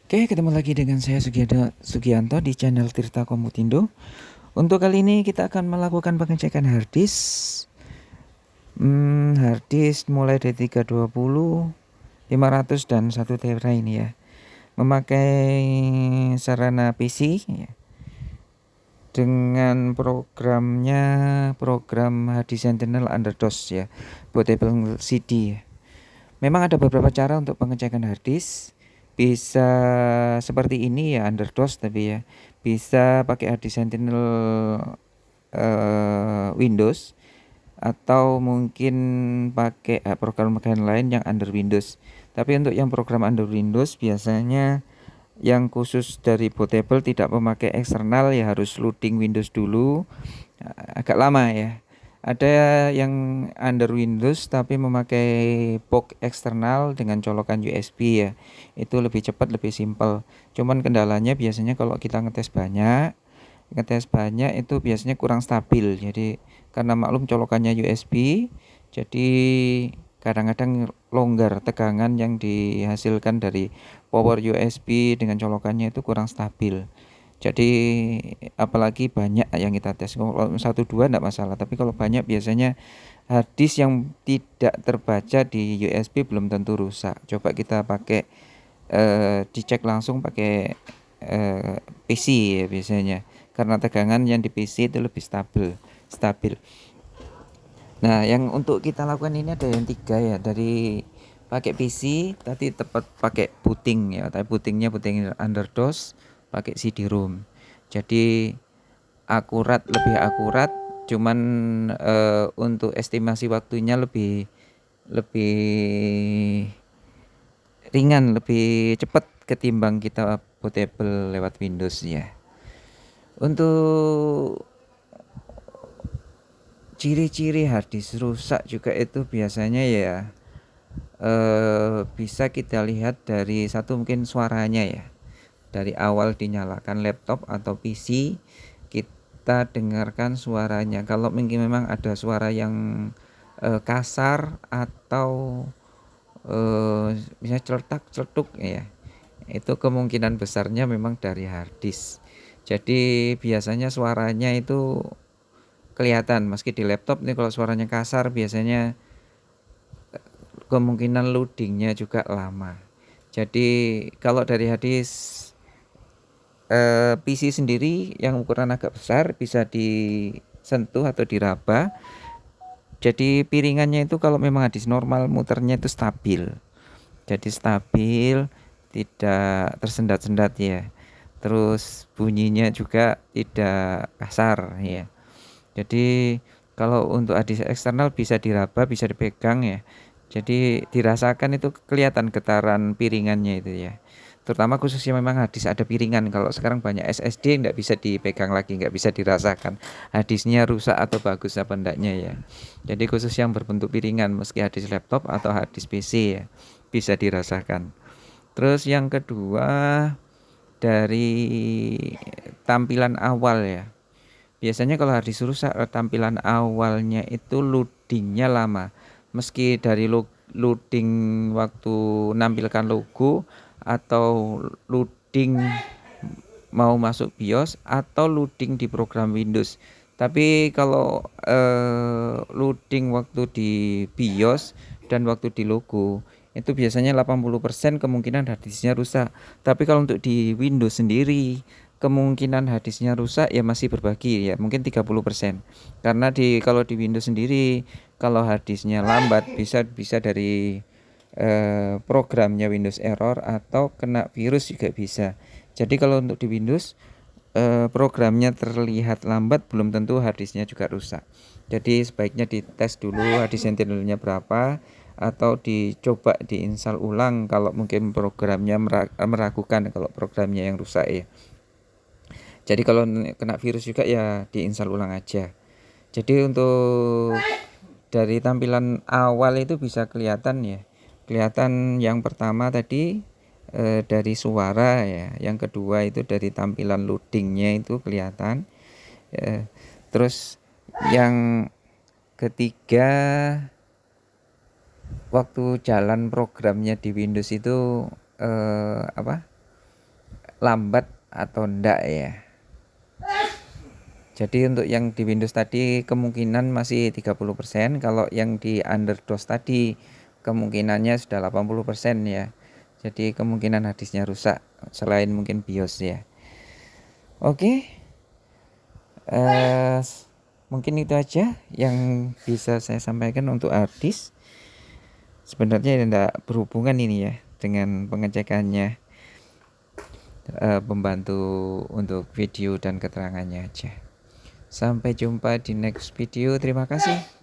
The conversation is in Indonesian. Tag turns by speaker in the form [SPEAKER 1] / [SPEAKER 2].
[SPEAKER 1] Oke, ketemu lagi dengan saya Sugianto di channel Tirta Komutindo. Untuk kali ini kita akan melakukan pengecekan harddisk. Harddisk mulai dari 320, 500 dan 1 tera ini ya. Memakai sarana PC ya. Dengan programnya program harddisk Sentinel Underdose ya, bootable CD ya. Memang ada beberapa cara untuk pengecekan harddisk. Bisa seperti ini ya, underdose tapi ya. Bisa pakai harddisk Sentinel Windows, atau mungkin pakai program lain yang under Windows. Tapi untuk yang program under Windows biasanya yang khusus dari bootable tidak memakai eksternal ya, harus loading Windows dulu. Agak lama ya. Ada yang under Windows tapi memakai box eksternal dengan colokan USB ya. Itu lebih cepat, lebih simpel. Cuman kendalanya biasanya kalau kita ngetes banyak itu biasanya kurang stabil. Jadi karena maklum colokannya USB, jadi kadang-kadang longgar, tegangan yang dihasilkan dari power USB dengan colokannya itu kurang stabil. Jadi apalagi banyak yang kita tes. Kalau 1 2 enggak masalah, tapi kalau banyak biasanya harddisk yang tidak terbaca di USB belum tentu rusak. Coba kita pakai dicek langsung pakai PC ya biasanya. Karena tegangan yang di PC itu lebih stabil. Nah, yang untuk kita lakukan ini ada yang 3 ya, dari pakai PC tadi tepat pakai booting ya, tapi booting underdose pakai CD-ROM. Jadi lebih akurat, cuman untuk estimasi waktunya lebih lebih ringan, lebih cepat ketimbang kita bootable lewat Windows ya. Untuk ciri-ciri harddisk rusak juga itu biasanya ya bisa kita lihat dari satu, mungkin suaranya ya. Dari awal dinyalakan laptop atau PC, kita dengarkan suaranya. Kalau mungkin memang ada suara yang kasar atau misalnya celetuk ya, itu kemungkinan besarnya memang dari harddisk. Jadi biasanya suaranya itu kelihatan, meski di laptop nih kalau suaranya kasar biasanya kemungkinan loadingnya juga lama. Jadi kalau dari harddisk PC sendiri yang ukuran agak besar bisa disentuh atau diraba. Jadi piringannya itu kalau memang harddisk normal muternya itu stabil. Jadi stabil, tidak tersendat-sendat ya. Terus bunyinya juga tidak kasar ya. Jadi kalau untuk harddisk eksternal bisa diraba, bisa dipegang ya. Jadi dirasakan itu kelihatan getaran piringannya itu ya. Terutama khususnya memang harddisk ada piringan. Kalau sekarang banyak SSD nggak bisa dipegang lagi, nggak bisa dirasakan harddisknya rusak atau bagus apa enggaknya ya. Jadi khusus yang berbentuk piringan, meski harddisk laptop atau harddisk PC ya, bisa dirasakan. Terus yang kedua, dari tampilan awal ya. Biasanya kalau harddisk rusak, tampilan awalnya itu loadingnya lama. Meski dari loading waktu nampilkan logo, atau loading mau masuk BIOS, atau loading di program Windows. Tapi kalau loading waktu di BIOS dan waktu di logo, itu biasanya 80% kemungkinan harddisknya rusak. Tapi kalau untuk di Windows sendiri, kemungkinan harddisknya rusak ya masih berbagi ya, mungkin 30%. Karena kalau di Windows sendiri, kalau harddisknya lambat bisa dari programnya Windows error atau kena virus juga bisa. Jadi kalau untuk di Windows, programnya terlihat lambat belum tentu harddisknya juga rusak. Jadi sebaiknya dites dulu harddisk Sentinelnya berapa, atau dicoba diinstal ulang kalau mungkin programnya meragukan, kalau programnya yang rusak ya. Jadi kalau kena virus juga ya diinstal ulang aja. Jadi untuk dari tampilan awal itu bisa kelihatan ya. Kelihatan yang pertama tadi dari suara ya. Yang kedua itu dari tampilan loadingnya itu kelihatan. Terus yang ketiga, waktu jalan programnya di Windows itu lambat atau enggak ya. Jadi untuk yang di Windows tadi kemungkinan masih 30%, kalau yang di underDOS tadi kemungkinannya sudah 80% ya. Jadi kemungkinan harddisknya rusak selain mungkin BIOS ya. Oke. Mungkin itu aja yang bisa saya sampaikan untuk harddisk. Sebenarnya tidak berhubungan ini ya dengan pengecekannya, membantu untuk video dan keterangannya aja. Sampai jumpa di next video. Terima kasih.